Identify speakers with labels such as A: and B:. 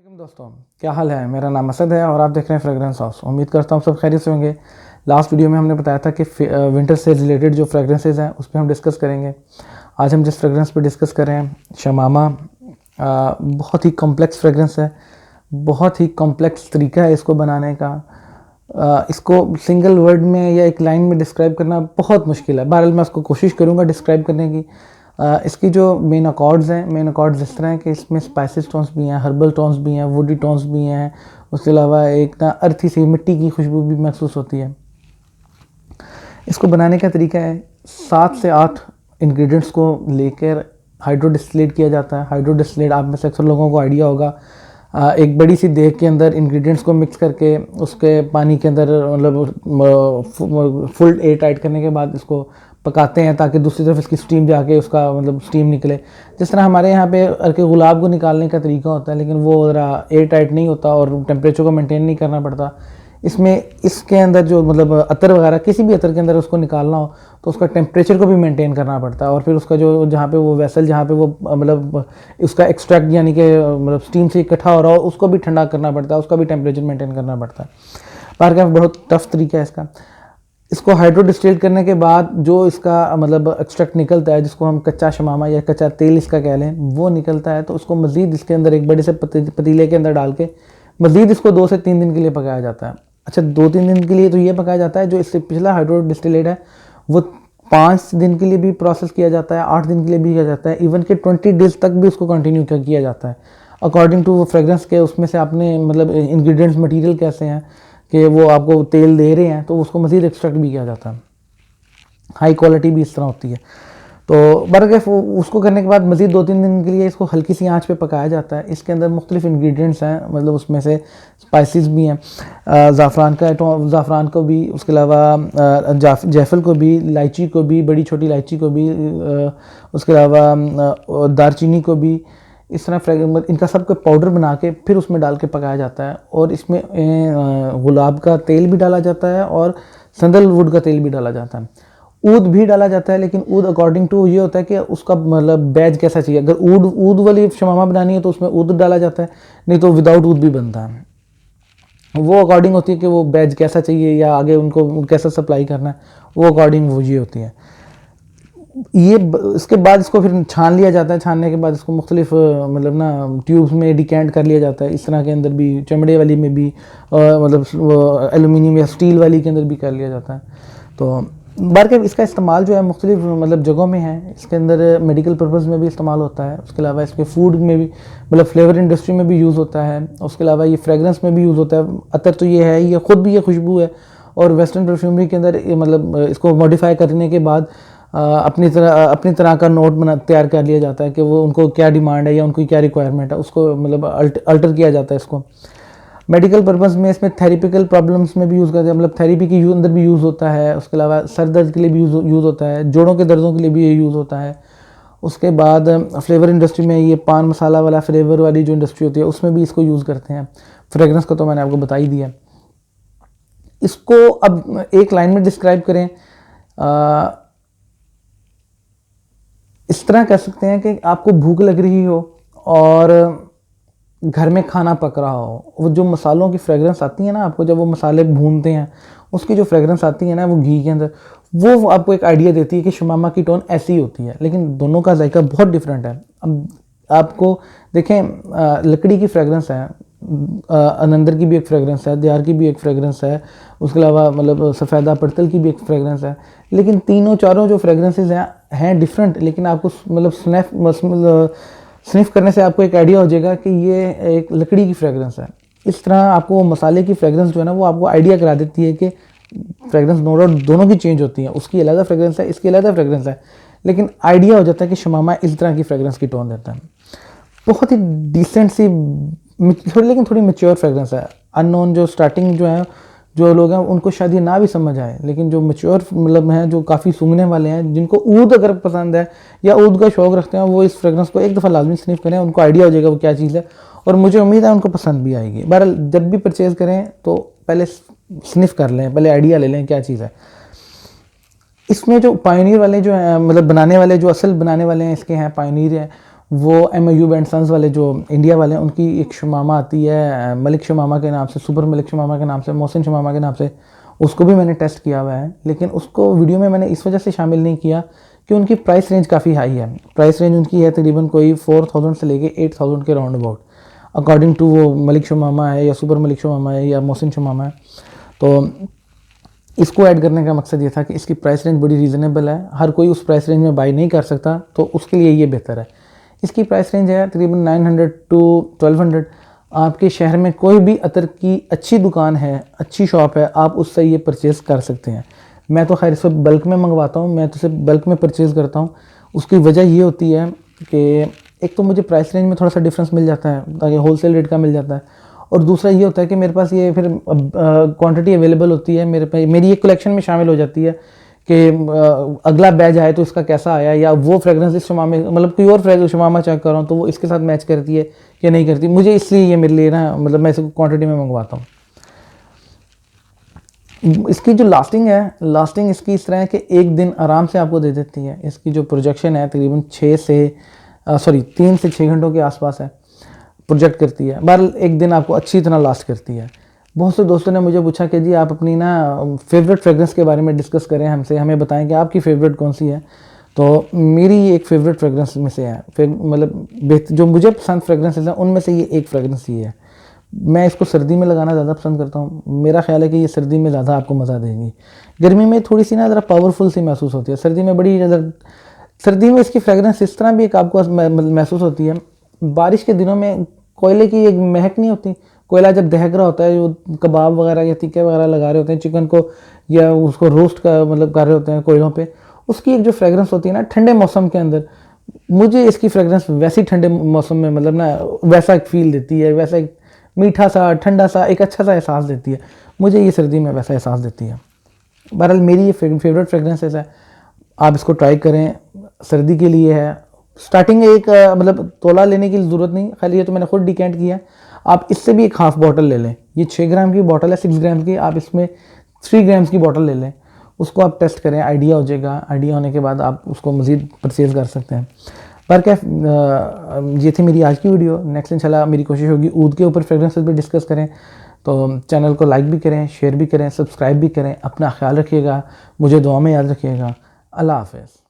A: वालेकुम दोस्तों, क्या हाल है। मेरा नाम असद है और आप देख रहे हैं फ्रेग्रेंस हाउस। उम्मीद करता हूँ सब खैरियत से होंगे। लास्ट वीडियो में हमने बताया था कि विंटर से रिलेटेड जो फ्रेग्रेंसेज हैं उस पर हम डिस्कस करेंगे। आज हम जिस फ्रेग्रेंस पे डिस्कस कर रहे हैं शमामा, बहुत ही कॉम्प्लेक्स फ्रेग्रेंस है। बहुत ही कॉम्प्लेक्स तरीका है इसको बनाने का। इसको सिंगल वर्ड में या एक लाइन में डिस्क्राइब करना बहुत मुश्किल है। बहरहाल मैं उसको कोशिश करूँगा डिस्क्राइब करने की। इसकी जो मेन अकॉर्ड्स हैं, मेन अकॉर्ड्स इस तरह हैं कि इसमें स्पाइसेस टोन्स भी हैं, हर्बल टोन्स भी हैं, वुडी टोन्स भी हैं। उसके अलावा एक ना अर्थी सी मिट्टी की खुशबू भी महसूस होती है। इसको बनाने का तरीका है 7 से 8 इंग्रेडिएंट्स को लेकर हाइड्रो डिस्टिलेट किया जाता है। हाइड्रो डिस्टिलेट आप में से अक्सर लोगों को आइडिया होगा। एक बड़ी सी देग के अंदर इंग्रेडिएंट्स को मिक्स करके उसके पानी के अंदर मतलब फुल एयर टाइट करने के बाद इसको पकाते हैं ताकि दूसरी तरफ इसकी स्टीम जाके उसका मतलब स्टीम निकले। जिस तरह हमारे यहाँ पे अर्के गुलाब को निकालने का तरीका होता है, लेकिन वो ज़रा एयर टाइट नहीं होता और टेम्परेचर को मेंटेन नहीं करना पड़ता। इसमें इसके अंदर जो मतलब अतर वगैरह किसी भी अतर के अंदर उसको निकालना हो तो उसका टेम्परेचर को भी मेंटेन करना पड़ता है। और फिर उसका जो जहाँ पे वो वेसल जहाँ पे वो मतलब उसका एक्सट्रैक्ट यानी कि मतलब स्टीम से इकट्ठा हो रहा हो उसको भी ठंडा करना पड़ता है, उसका भी टेम्परेचर मेंटेन करना पड़ता है। बाहर का बहुत टफ तरीका है इसका। इसको हाइड्रो डिस्टिलेट करने के बाद जो इसका मतलब एक्सट्रैक्ट निकलता है, जिसको हम कच्चा शमामा या कच्चा तेल इसका कह लें, वो निकलता है। तो उसको मज़ीद इसके अंदर एक बड़े से पतीले के अंदर डाल के मज़ीद इसको 2 से 3 दिन के लिए पकाया जाता है। अच्छा, 2-3 दिन के लिए तो ये पकाया जाता है। जो इससे पिछला हाइड्रो डिस्टिलेट है वो 5 दिन के लिए भी प्रोसेस किया जाता है, 8 दिन के लिए भी किया जाता है, इवन कि 20 डेज तक भी उसको कंटिन्यू किया जाता है अकॉर्डिंग टू वो फ्रेग्रेंस के उसमें से आपने मतलब इंग्रेडिएंट्स मटेरियल कैसे हैं कि वो आपको तेल दे रहे हैं तो उसको मज़ीद एक्सट्रैक्ट भी किया जाता है। हाई क्वालिटी भी इस तरह होती है। तो बरगैफ उसको करने के बाद मज़ीद 2-3 दिन के लिए इसको हल्की सी आंच पे पकाया जाता है। इसके अंदर मुख्तलिफ इंग्रेडिएंट्स हैं, मतलब उसमें से स्पाइसेस भी हैं। ज़ाफ़रान को भी, उसके अलावा जायफल को भी, इलायची को भी, बड़ी छोटी इलायची को भी, उसके अलावा दारचीनी को भी। इस तरह इनका सब को पाउडर बना के फिर उसमें डाल के पकाया जाता है। और इसमें गुलाब का तेल भी डाला जाता है और सैंडलवुड का तेल भी डाला जाता है। ऊद भी डाला जाता है, लेकिन ऊद अकॉर्डिंग टू ये होता है कि उसका मतलब बैच कैसा चाहिए। अगर ऊद वाली शमामा बनानी है तो उसमें ऊद डाला जाता है, नहीं तो विदाउट ऊद भी बनता है। वो अकॉर्डिंग होती है कि वो बैच कैसा चाहिए या आगे उनको कैसा सप्लाई करना है, वो अकॉर्डिंग वो ये होती है। ये इसके बाद इसको फिर छान लिया जाता है। छानने के बाद इसको मुख्तलिफ मतलब ना ट्यूब्स में डिकेंट कर लिया जाता है। इस तरह के अंदर भी, चमड़े वाली में भी, मतलब एलुमिनियम या स्टील वाली के अंदर भी कर लिया जाता है। तो बार इसका इस्तेमाल जो है मुख्तलिफ मतलब जगहों में है। इसके अंदर मेडिकल पर्पज़ में भी इस्तेमाल होता है। उसके अलावा इसके फूड में भी, मतलब फ्लेवर इंडस्ट्री में भी यूज़ होता है। उसके अलावा ये फ्रेगरेंस में भी यूज़ होता है। अतर तो ये है, ये ख़ुद भी ये खुशबू है। और वेस्टर्न परफ्यूमरी के अंदर मतलब इसको मॉडिफाई करने के बाद अपनी तरह का नोट तैयार कर लिया जाता है कि वो उनको क्या डिमांड है या उनकी क्या रिक्वायरमेंट है, उसको मतलब अल्टर किया जाता है इसको। मेडिकल पर्पज़ में इसमें थेरेपिकल प्रॉब्लम्स में भी यूज़ करते हैं, मतलब थेरेपी के अंदर भी यूज़ होता है। उसके अलावा सर दर्द के लिए भी यूज़ होता है, जोड़ों के दर्दों के लिए भी ये यूज़ होता है। उसके बाद फ्लेवर इंडस्ट्री में ये पान मसाला वाला फ्लेवर वाली जो इंडस्ट्री होती है उसमें भी इसको यूज़ करते हैं। फ्रेगरेंस का तो मैंने आपको बता ही दिया। इसको अब एक लाइन में डिस्क्राइब करें, इस तरह कह सकते हैं कि आपको भूख लग रही हो और घर में खाना पक रहा हो, वो जो मसालों की फ्रेगरेंस आती है ना आपको, जब वो मसाले भूनते हैं उसकी जो फ्रेगरेंस आती है ना वो घी के अंदर, वो आपको एक आइडिया देती है कि शमामा की टोन ऐसी होती है। लेकिन दोनों का जायका बहुत डिफरेंट है। अब आपको देखें, लकड़ी की फ्रेगरेंस है, अनंदर की भी एक फ्रेगरेंस है, दियार की भी एक फ्रेगरेंस है, उसके अलावा मतलब सफ़ेदा पड़तल की भी एक फ्रेगरेंस है। लेकिन तीनों चारों जो फ्रेगरेंसेज हैं डिफरेंट, लेकिन आपको मतलब स्निफ करने से आपको एक आइडिया हो जाएगा कि ये एक लकड़ी की फ्रेगरेंस है। इस तरह आपको मसाले की फ्रेगरेंस जो है ना वो आपको आइडिया करा देती है कि फ्रेगरेंस दोनों की चेंज होती है। उसकी अलग फ्रेगरेंस है, इसकी अलग फ्रेगरेंस है, लेकिन आइडिया हो जाता है कि शमामा इस तरह की फ्रेगरेंस की टोन देता है। बहुत ही डिसेंट सी लेकिन थोड़ी मेच्योर फ्रेगरेंस है। अननोन जो स्टार्टिंग जो है जो लोग हैं उनको शायद ये ना भी समझ आए, लेकिन जो मेच्योर मतलब हैं, जो काफ़ी सूंघने वाले हैं, जिनको ऊद अगर पसंद है या ऊद का शौक़ रखते हैं, वो इस फ्रेगरेंस को एक दफ़ा लाजमी स्निफ करें, उनको आइडिया हो जाएगा वो क्या चीज़ है। और मुझे उम्मीद है उनको पसंद भी आएगी। बहरहाल जब भी परचेज़ करें तो पहले स्निफ कर लें, पहले आइडिया ले लें क्या चीज़ है। इसमें जो पायनीर वाले जो हैं, मतलब बनाने वाले जो असल बनाने वाले हैं इसके हैं, पायनीर हैं, वो MIU एंड सन्स वाले जो इंडिया वाले हैं, उनकी एक शमामा आती है मलिक शमामा के नाम से, सुपर मलिक शमामा के नाम से, मोहसिन शमामा के नाम से, उसको भी मैंने टेस्ट किया हुआ है। लेकिन उसको वीडियो में मैंने इस वजह से शामिल नहीं किया कि उनकी प्राइस रेंज काफ़ी हाई है। प्राइस रेंज उनकी है तकरीबन कोई 4000 से लेके 8000 के राउंड अबाउट, अकॉर्डिंग टू वो मलिक शमामा है या सुपर मलिक शमामा है या मोहसिन शमामा है। तो इसको ऐड करने का मकसद ये था कि इसकी प्राइस रेंज बड़ी रीज़नेबल है, हर कोई उस प्राइस रेंज में बाई नहीं कर सकता, तो उसके लिए ये बेहतर है। इसकी प्राइस रेंज है तकरीबन 900 टू 1200। आपके शहर में कोई भी अतर की अच्छी दुकान है, अच्छी शॉप है, आप उससे ये परचेज़ कर सकते हैं। मैं तो खैर इसे बल्क में मंगवाता हूँ, मैं तो इसे बल्क में परचेज़ करता हूँ। उसकी वजह ये होती है कि एक तो मुझे प्राइस रेंज में थोड़ा सा डिफरेंस मिल जाता है, ताकि होलसेल रेट का मिल जाता है, और दूसरा ये होता है कि मेरे पास ये फिर क्वांटिटी अवेलेबल होती है, मेरे पे मेरी एक कलेक्शन में शामिल हो जाती है कि अगला बैच आए तो इसका कैसा आया, या वो फ्रेगरेंस इस शमामे, मतलब कोई और शमामा चेक कर रहा हूँ तो वो इसके साथ मैच करती है या नहीं करती, मुझे इसलिए ये मेरे लिए ना, मतलब मैं इसको क्वांटिटी में मंगवाता हूँ। इसकी जो लास्टिंग है, लास्टिंग इसकी इस तरह है कि एक दिन आराम से आपको दे देती है। इसकी जो प्रोजेक्शन है तकरीबन 3 से 6 घंटों के आसपास है, प्रोजेक्ट करती है। बहरहाल एक दिन आपको अच्छी तरह लास्ट करती है। बहुत से दोस्तों ने मुझे पूछा कि जी आप अपनी ना फेवरेट फ्रेगरेंस के बारे में डिस्कस करें हमसे, हमें बताएं कि आपकी फेवरेट कौन सी है। तो मेरी एक फेवरेट फ्रेगरेंस में से है, फिर मतलब जो मुझे पसंद फ्रेगरेंसेस हैं उनमें से ये एक फ्रेगरेंस ही है। मैं इसको सर्दी में लगाना ज़्यादा पसंद करता हूँ। मेरा ख्याल है कि ये सर्दी में ज़्यादा आपको मज़ा देगी। गर्मी में थोड़ी सी ना ज़रा पावरफुल सी महसूस होती है, सर्दी में बड़ी ज़्यादा, सर्दी में इसकी फ्रेगरेंस इस तरह भी एक आपको महसूस होती है। बारिश के दिनों में कोयले की एक महक नहीं होती, कोयला जब दहक रहा होता है, जो कबाब वगैरह या टिक्के वगैरह लगा रहे होते हैं चिकन को, या उसको रोस्ट का मतलब कर रहे होते हैं कोयलों पे, उसकी एक जो फ्रेगरेंस होती है ना ठंडे मौसम के अंदर, मुझे इसकी फ्रेगरेंस वैसी ठंडे मौसम में मतलब ना वैसा एक फील देती है, वैसा एक मीठा सा ठंडा सा एक अच्छा सा एहसास देती है। मुझे ये सर्दी में वैसा एहसास देती है। बहरहाल मेरी ये फेवरेट फ्रेगरेंसेस है, आप इसको ट्राई करें, सर्दी के लिए है। स्टार्टिंग में एक मतलब तोला लेने की ज़रूरत नहीं, खाली ये तो मैंने खुद डिकेंट किया। आप इससे भी एक हाफ़ बॉटल ले लें, ये 6 ग्राम की बॉटल है, 6 ग्राम की, आप इसमें 3 ग्राम्स की बॉटल ले लें, उसको आप टेस्ट करें, आइडिया हो जाएगा। आइडिया होने के बाद आप उसको मज़ीद परचेज़ कर सकते हैं। पर क्या ये थी मेरी आज की वीडियो। नेक्स्ट इंशाल्लाह मेरी कोशिश होगी ऊद के ऊपर फ्रेगरेंसेस पे डिस्कस करें। तो चैनल को लाइक भी करें, शेयर भी करें, सब्सक्राइब भी करें। अपना ख्याल रखिएगा, मुझे दुआ में याद रखिएगा। अल्लाह हाफ़िज़।